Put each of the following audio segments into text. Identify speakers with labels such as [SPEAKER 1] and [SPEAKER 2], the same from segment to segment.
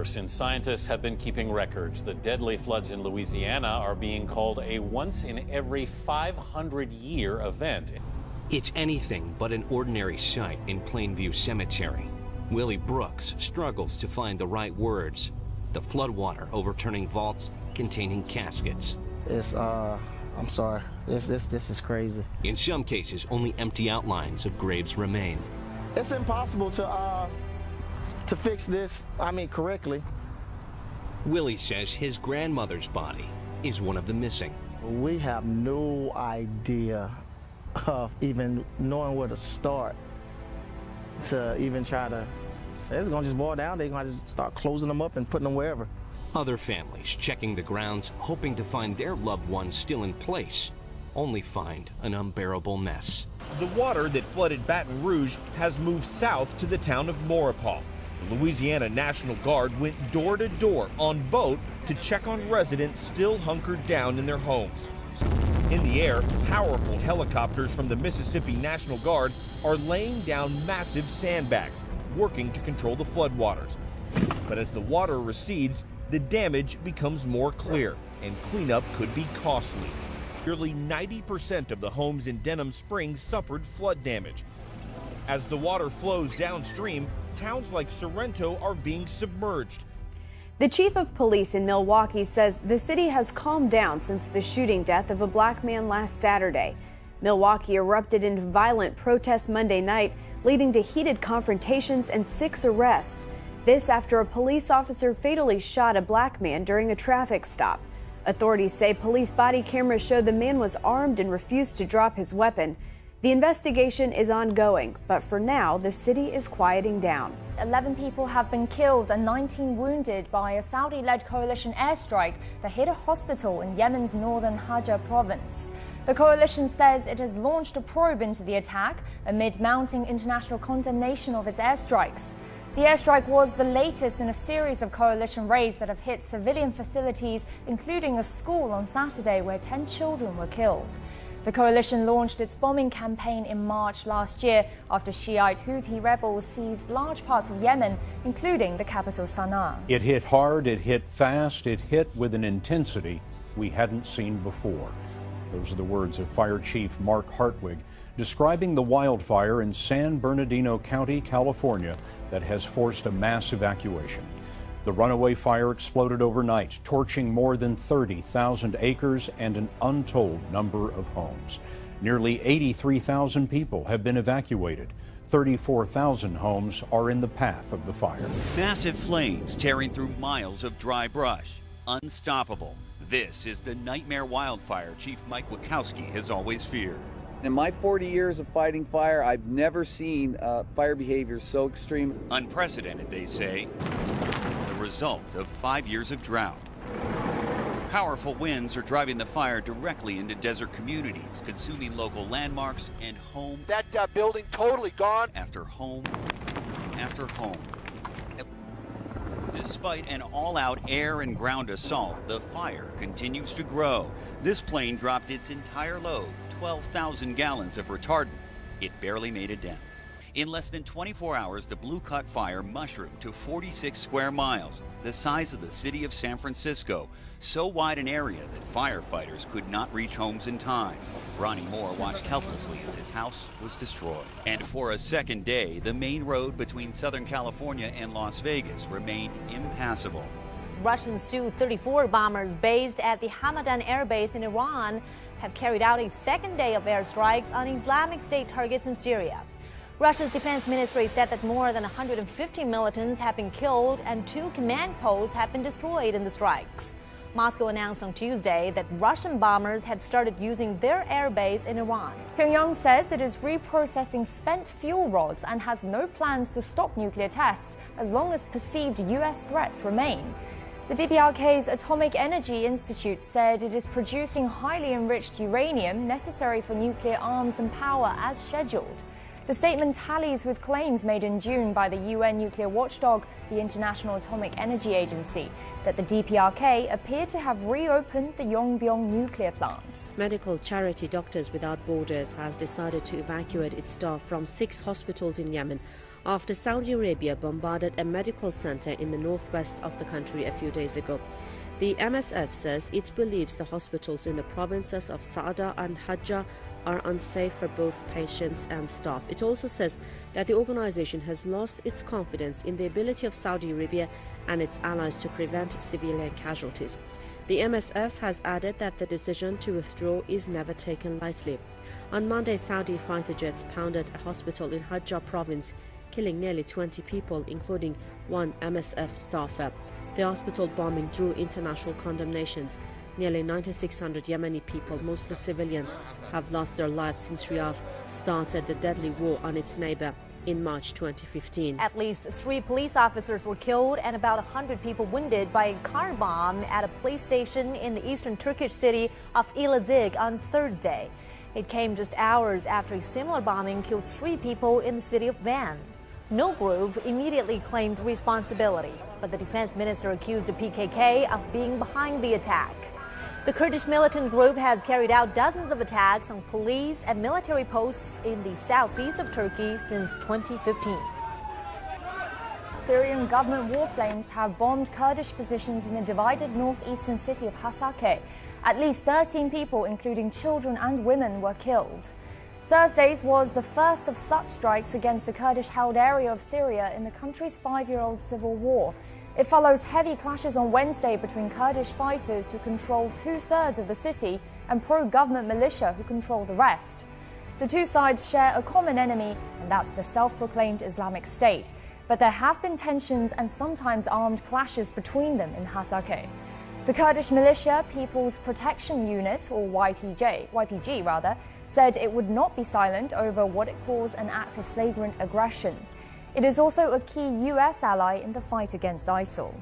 [SPEAKER 1] Since scientists have been keeping records, the deadly floods in Louisiana are being called a once in every 500-year event.
[SPEAKER 2] It's anything but an ordinary sight in Plainview Cemetery. Willie Brooks struggles to find the right words. The floodwater overturning vaults containing caskets.
[SPEAKER 3] I'm sorry. This is crazy.
[SPEAKER 2] In some cases, only empty outlines of graves remain.
[SPEAKER 3] It's impossible to fix this, correctly.
[SPEAKER 2] Willie says his grandmother's body is one of the missing.
[SPEAKER 3] We have no idea of even knowing where to start to even try to. It's gonna just boil down. They're gonna just start closing them up and putting them wherever.
[SPEAKER 2] Other families checking the grounds, hoping to find their loved ones still in place, only find an unbearable mess.
[SPEAKER 4] The water that flooded Baton Rouge has moved south to the town of Maurepas. The Louisiana National Guard went door to door on boat to check on residents still hunkered down in their homes. In the air, powerful helicopters from the Mississippi National Guard are laying down massive sandbags, working to control the floodwaters. But as the water recedes, the damage becomes more clear, and cleanup could be costly. Nearly 90% of the homes in Denham Springs suffered flood damage. As the water flows downstream, towns like Sorrento are being submerged.
[SPEAKER 5] The chief of police in Milwaukee says the city has calmed down since the shooting death of a black man last Saturday. Milwaukee erupted into violent protests Monday night, leading to heated confrontations and 6 arrests. This after a police officer fatally shot a black man during a traffic stop. Authorities say police body cameras showed the man was armed and refused to drop his weapon. The investigation is ongoing, but for now, the city is quieting down.
[SPEAKER 6] 11 people have been killed and 19 wounded by a Saudi-led coalition airstrike that hit a hospital in Yemen's northern Hajj province. The coalition says it has launched a probe into the attack amid mounting international condemnation of its airstrikes. The airstrike was the latest in a series of coalition raids that have hit civilian facilities, including a school on Saturday where 10 children were killed. The coalition launched its bombing campaign in March last year after Shiite Houthi rebels seized large parts of Yemen, including the capital Sana'a.
[SPEAKER 7] It hit hard, it hit fast, it hit with an intensity we hadn't seen before. Those are the words of Fire Chief Mark Hartwig describing the wildfire in San Bernardino County, California, that has forced a mass evacuation. The runaway fire exploded overnight, torching more than 30,000 acres and an untold number of homes. Nearly 83,000 people have been evacuated. 34,000 homes are in the path of the fire.
[SPEAKER 8] Massive flames tearing through miles of dry brush. Unstoppable. This is the nightmare wildfire Chief Mike Wachowski has always feared.
[SPEAKER 9] In my 40 years of fighting fire, I've never seen fire behavior so extreme.
[SPEAKER 8] Unprecedented, they say. The result of 5 years of drought. Powerful winds are driving the fire directly into desert communities, consuming local landmarks and home.
[SPEAKER 10] That building totally gone.
[SPEAKER 8] After home after home. Despite an all-out air and ground assault, the fire continues to grow. This plane dropped its entire load, 12,000 gallons of retardant. It barely made a dent. In less than 24 hours, the Blue Cut fire mushroomed to 46 square miles, the size of the city of San Francisco, so wide an area that firefighters could not reach homes in time. Ronnie Moore watched helplessly as his house was destroyed. And for a second day, the main road between Southern California and Las Vegas remained impassable.
[SPEAKER 11] Russian Su-34 bombers based at the Hamadan Air Base in Iran have carried out a second day of airstrikes on Islamic State targets in Syria. Russia's defense ministry said that more than 150 militants have been killed and 2 command posts have been destroyed in the strikes. Moscow announced on Tuesday that Russian bombers had started using their airbase in Iran.
[SPEAKER 6] Pyongyang says it is reprocessing spent fuel rods and has no plans to stop nuclear tests as long as perceived U.S. threats remain. The DPRK's Atomic Energy Institute said it is producing highly enriched uranium necessary for nuclear arms and power as scheduled. The statement tallies with claims made in June by the UN nuclear watchdog, the International Atomic Energy Agency, that the DPRK appeared to have reopened the Yongbyon nuclear plant.
[SPEAKER 12] Medical charity Doctors Without Borders has decided to evacuate its staff from 6 hospitals in Yemen after Saudi Arabia bombarded a medical center in the northwest of the country a few days ago. The MSF says it believes the hospitals in the provinces of Sa'ada and Hajjah are unsafe for both patients and staff. It also says that the organization has lost its confidence in the ability of Saudi Arabia and its allies to prevent civilian casualties. The MSF has added that the decision to withdraw is never taken lightly. On Monday, Saudi fighter jets pounded a hospital in Hajjah province, killing nearly 20 people, including 1 MSF staffer. The hospital bombing drew international condemnations. Nearly 9,600 Yemeni people, mostly civilians, have lost their lives since Riyadh started the deadly war on its neighbor in March 2015.
[SPEAKER 11] At least 3 police officers were killed and about 100 people wounded by a car bomb at a police station in the eastern Turkish city of Elazig on Thursday. It came just hours after a similar bombing killed 3 people in the city of Van. No group immediately claimed responsibility, but the defense minister accused the PKK of being behind the attack. The Kurdish militant group has carried out dozens of attacks on police and military posts in the southeast of Turkey since 2015.
[SPEAKER 6] Syrian government warplanes have bombed Kurdish positions in the divided northeastern city of Hasakeh. At least 13 people, including children and women, were killed. Thursday's was the first of such strikes against the Kurdish-held area of Syria in the country's 5-year-old civil war. It follows heavy clashes on Wednesday between Kurdish fighters who control 2/3 of the city and pro-government militia who control the rest. The two sides share a common enemy, and that's the self-proclaimed Islamic State. But there have been tensions and sometimes armed clashes between them in Hasakeh. The Kurdish militia People's Protection Unit, or YPG, said it would not be silent over what it calls an act of flagrant aggression. It is also a key U.S. ally in the fight against ISIL.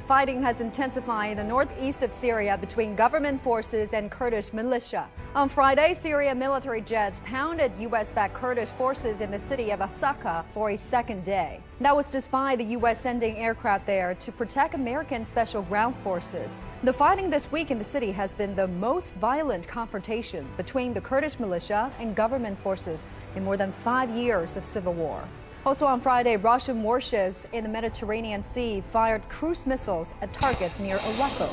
[SPEAKER 13] Fighting has intensified in the northeast of Syria between government forces and Kurdish militia. On Friday, Syria military jets pounded U.S.-backed Kurdish forces in the city of Asaka for a second day. That was despite the U.S. sending aircraft there to protect American special ground forces. The fighting this week in the city has been the most violent confrontation between the Kurdish militia and government forces in more than 5 years of civil war. Also on Friday, Russian warships in the Mediterranean Sea fired cruise missiles at targets near Aleppo,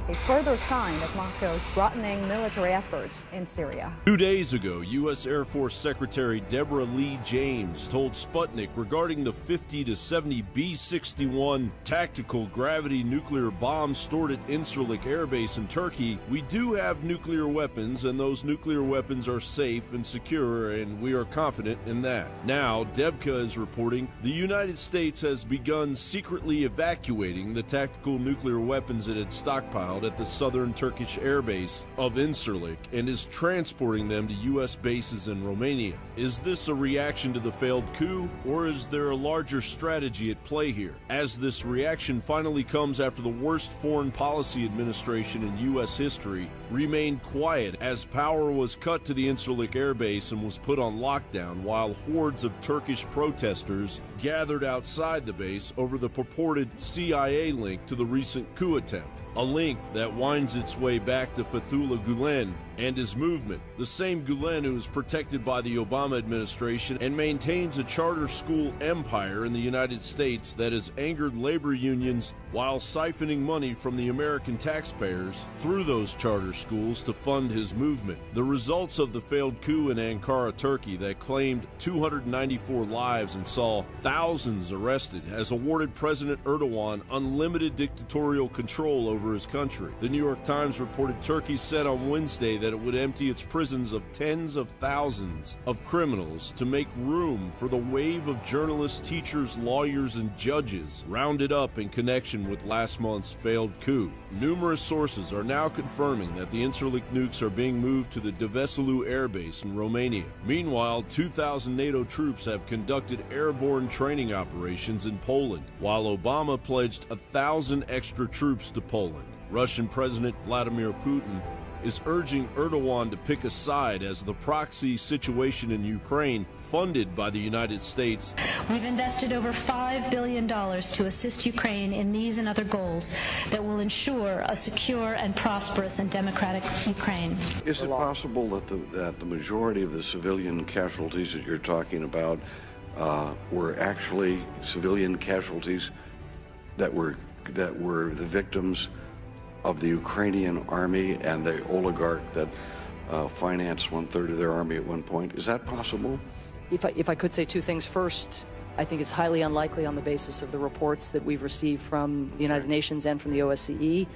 [SPEAKER 13] a further sign of Moscow's broadening military efforts in Syria.
[SPEAKER 14] 2 days ago, U.S. Air Force Secretary Deborah Lee James told Sputnik regarding the 50 to 70 B-61 tactical gravity nuclear bombs stored at Incirlik Air Base in Turkey, "We do have nuclear weapons, and those nuclear weapons are safe and secure, and we are confident in that." Now, Debka is reporting the United States has begun secretly evacuating the tactical nuclear weapons it had stockpiled at the southern Turkish airbase of Incirlik and is transporting them to U.S. bases in Romania. Is this a reaction to the failed coup, or is there a larger strategy at play here? As this reaction finally comes after the worst foreign policy administration in U.S. history remained quiet as power was cut to the Incirlik airbase and was put on lockdown while hordes of Turkish protesters gathered outside the base over the purported CIA link to the recent coup attempt. A link that winds its way back to Fethullah Gulen and his movement, the same Gulen who is protected by the Obama administration and maintains a charter school empire in the United States that has angered labor unions while siphoning money from the American taxpayers through those charter schools to fund his movement. The results of the failed coup in Ankara, Turkey, that claimed 294 lives and saw thousands arrested has awarded President Erdogan unlimited dictatorial control over his country. The New York Times reported Turkey said on Wednesday that it would empty its prisons of tens of thousands of criminals to make room for the wave of journalists, teachers, lawyers, and judges rounded up in connection with last month's failed coup. Numerous sources are now confirming that the Incirlik nukes are being moved to the Deveselu Air Base in Romania. Meanwhile, 2,000 NATO troops have conducted airborne training operations in Poland, while Obama pledged 1,000 extra troops to Poland. Russian President Vladimir Putin is urging Erdogan to pick a side as the proxy situation in Ukraine, funded by the United States.
[SPEAKER 15] We've invested over $5 billion to assist Ukraine in these and other goals that will ensure a secure and prosperous and democratic Ukraine.
[SPEAKER 16] Is it possible that the majority of the civilian casualties that you're talking about were actually civilian casualties that were the victims of the Ukrainian army and the oligarch that financed 1/3 of their army at one point? Is that possible?
[SPEAKER 17] If I could say two things. First, I think it's highly unlikely on the basis of the reports that we've received from the United Nations and from the OSCE.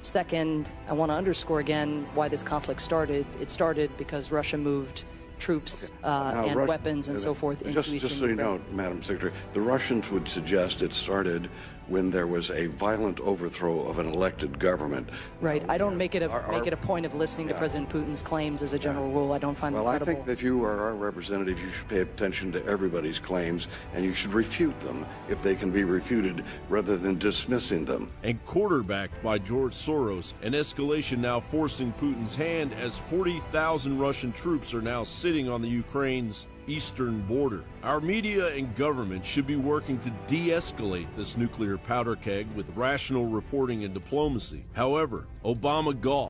[SPEAKER 17] Second, I want to underscore again why this conflict started. It started because Russia moved troops and weapons and so forth into Eastern
[SPEAKER 16] Just so you know, Madam Secretary, the Russians would suggest it started when there was a violent overthrow of an elected government.
[SPEAKER 17] Right. I don't make it a point of listening to President Putin's claims as a general rule. I don't find them credible.
[SPEAKER 16] Well, I think that if you are our representative, you should pay attention to everybody's claims, and you should refute them if they can be refuted rather than dismissing them.
[SPEAKER 14] And quarterbacked by George Soros, an escalation now forcing Putin's hand as 40,000 Russian troops are now sitting on the Ukraine's eastern border. Our media and government should be working to de-escalate this nuclear powder keg with rational reporting and diplomacy. However, Obama golfed